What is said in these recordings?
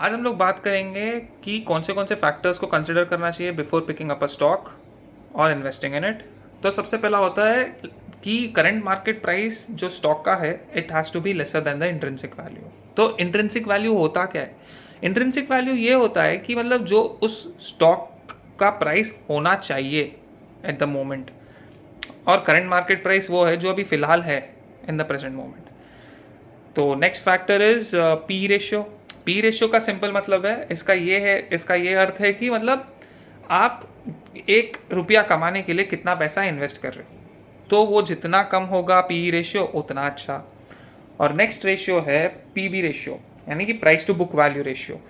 आज हम लोग बात करेंगे कि कौन से फैक्टर्स को कंसिडर करना चाहिए before picking up a stock और इन्वेस्टिंग इन इट। तो सबसे पहला होता है कि करंट मार्केट प्राइस जो स्टॉक का है it has to be lesser than the intrinsic value. तो इंट्रिंसिक वैल्यू होता क्या है? इंट्रिंसिक वैल्यू ये होता है कि मतलब जो उस स्टॉक का प्राइस होना चाहिए एट द मोमेंट, और करंट मार्केट प्राइस वो है जो अभी फ़िलहाल है इन द प्रेजेंट मोमेंट। तो next factor is P ratio. P ratio का सिंपल मतलब है, इसका ये अर्थ है कि मतलब आप 1 रुपया कमाने के लिए कितना पैसा इन्वेस्ट कर रहे हो, तो वो जितना कम होगा पी रेशियो उतना अच्छा। और नेक्स्ट रेशियो है पी बी रेशियो, यानी कि price to book value ratio.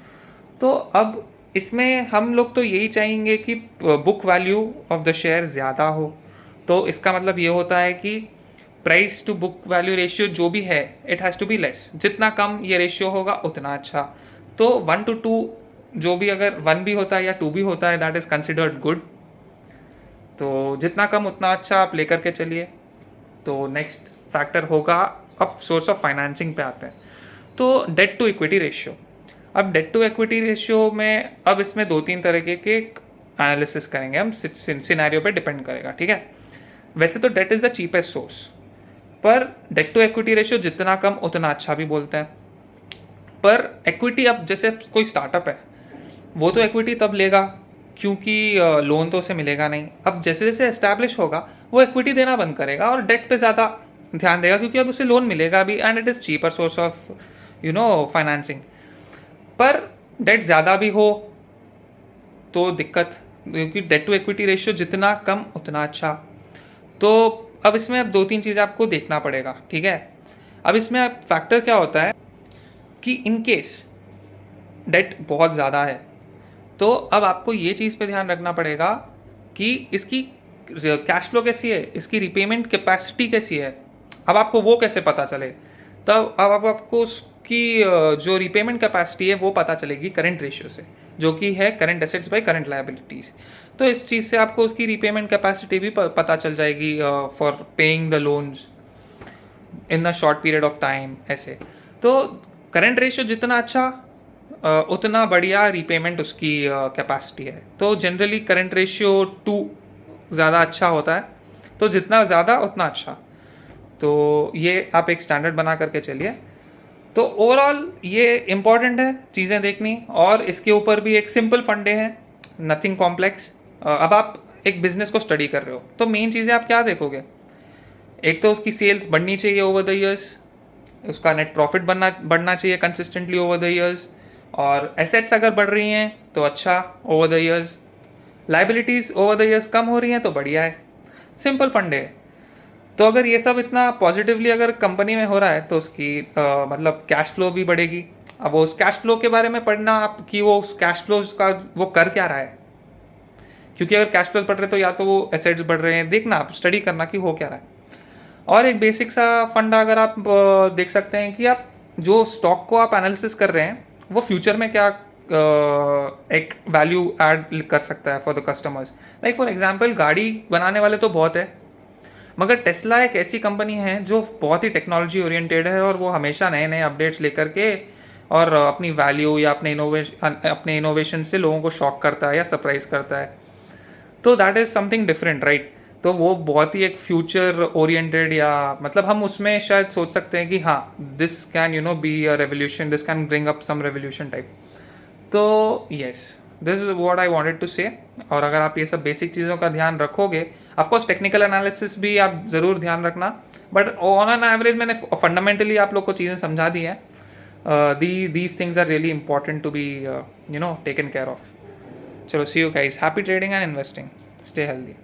तो अब इसमें हम लोग तो यही चाहेंगे कि book value of the share ज़्यादा हो। तो इसका मतलब ये होता है कि price to book value ratio जो भी है it has to be less. जितना कम ये रेशियो होगा उतना अच्छा। तो 1 to 2, जो भी अगर 1 भी होता है या 2 भी होता है दैट इज़ कंसिडर्ड गुड। तो जितना कम उतना अच्छा आप लेकर के चलिए। तो नेक्स्ट फैक्टर होगा, अब सोर्स ऑफ फाइनेंसिंग पे आते हैं। तो डेट टू इक्विटी रेशियो। अब डेट टू इक्विटी रेशियो में अब इसमें 2-3 तरीके के एनालिसिस करेंगे हम, सिनेरियो पे डिपेंड करेगा, ठीक है। वैसे तो that is the cheapest source, पर डेट टू इक्विटी रेशियो जितना कम उतना अच्छा भी बोलते हैं। पर इक्विटी, अब जैसे कोई स्टार्टअप है वो तो इक्विटी तब लेगा क्योंकि लोन तो उसे मिलेगा नहीं। अब जैसे जैसे एस्टैब्लिश होगा वो इक्विटी देना बंद करेगा और डेट पे ज़्यादा ध्यान देगा, क्योंकि अब उसे लोन मिलेगा भी and it is cheaper source of financing. पर डेट ज़्यादा भी हो तो दिक्कत, क्योंकि डेट टू इक्विटी रेशियो जितना कम उतना अच्छा। तो अब इसमें अब 2-3 चीज़ें आपको देखना पड़ेगा, ठीक है। अब इसमें अब फैक्टर क्या होता है कि इन केस डेट बहुत ज़्यादा है तो अब आपको ये चीज़ पे ध्यान रखना पड़ेगा कि इसकी कैश फ्लो कैसी है, इसकी रिपेमेंट कैपेसिटी कैसी है। अब आपको वो कैसे पता चले? तब अब आपको उसकी जो रिपेमेंट कैपेसिटी है वो पता चलेगी करंट रेशियो से, जो कि है current assets by current liabilities. तो इस चीज़ से आपको उसकी रिपेमेंट कैपेसिटी भी पता चल जाएगी for paying the loans in the short period of time ऐसे। तो करंट रेशियो जितना अच्छा उतना बढ़िया रीपेमेंट उसकी कैपेसिटी है। तो जनरली करंट रेशियो 2 ज़्यादा अच्छा होता है, तो जितना ज़्यादा उतना अच्छा। तो ये आप एक स्टैंडर्ड बना करके चलिए। तो ओवरऑल ये इम्पॉर्टेंट है चीज़ें देखनी, और इसके ऊपर भी एक सिंपल फंडे हैं, नथिंग कॉम्प्लेक्स। अब आप एक बिजनेस को स्टडी कर रहे हो तो मेन चीज़ें आप क्या देखोगे? एक तो उसकी सेल्स बढ़नी चाहिए ओवर द ईयर्स, उसका नेट प्रॉफिट बढ़ना चाहिए कंसिस्टेंटली ओवर द ईयर्स, और एसेट्स अगर बढ़ रही हैं तो अच्छा over the years, liabilities over the years कम हो रही हैं तो बढ़िया है। सिंपल फंड है। तो अगर ये सब इतना पॉजिटिवली अगर कंपनी में हो रहा है तो उसकी मतलब कैश फ्लो भी बढ़ेगी। अब वो उस कैश फ्लो के बारे में पढ़ना आप कि वो उस कैश फ्लो का वो कर क्या रहा है, क्योंकि अगर कैश फ्लोज बढ़ रहे हैं तो या तो वो एसेट्स बढ़ रहे हैं, देखना आप स्टडी करना कि हो क्या रहा है। और एक बेसिक सा फंडा अगर आप देख सकते हैं कि आप जो स्टॉक को आप एनालिसिस कर रहे हैं वो फ्यूचर में क्या एक वैल्यू ऐड कर सकता है for the customers. Like for example गाड़ी बनाने वाले तो बहुत है, मगर टेस्ला एक ऐसी कंपनी है जो बहुत ही टेक्नोलॉजी ओरिएंटेड है, और वो हमेशा नए नए अपडेट्स लेकर के और अपनी वैल्यू या अपने इनोवेशन से लोगों को शॉक करता है या सरप्राइज करता है। तो that is something different, right. तो वो बहुत ही एक फ्यूचर ओरिएंटेड, या मतलब हम उसमें शायद सोच सकते हैं कि हाँ this can be a revolution, this can bring up some revolution type. तो yes, this is what I wanted to say. और अगर आप ये सब बेसिक चीज़ों का ध्यान रखोगे, ऑफकोर्स टेक्निकल एनालिसिस भी आप ज़रूर ध्यान रखना, बट ऑन एन एवरेज मैंने फंडामेंटली आप लोग को चीज़ें समझा दी हैं। These things are really important to be taken care of. चलो, see you guys, happy trading and investing, stay healthy.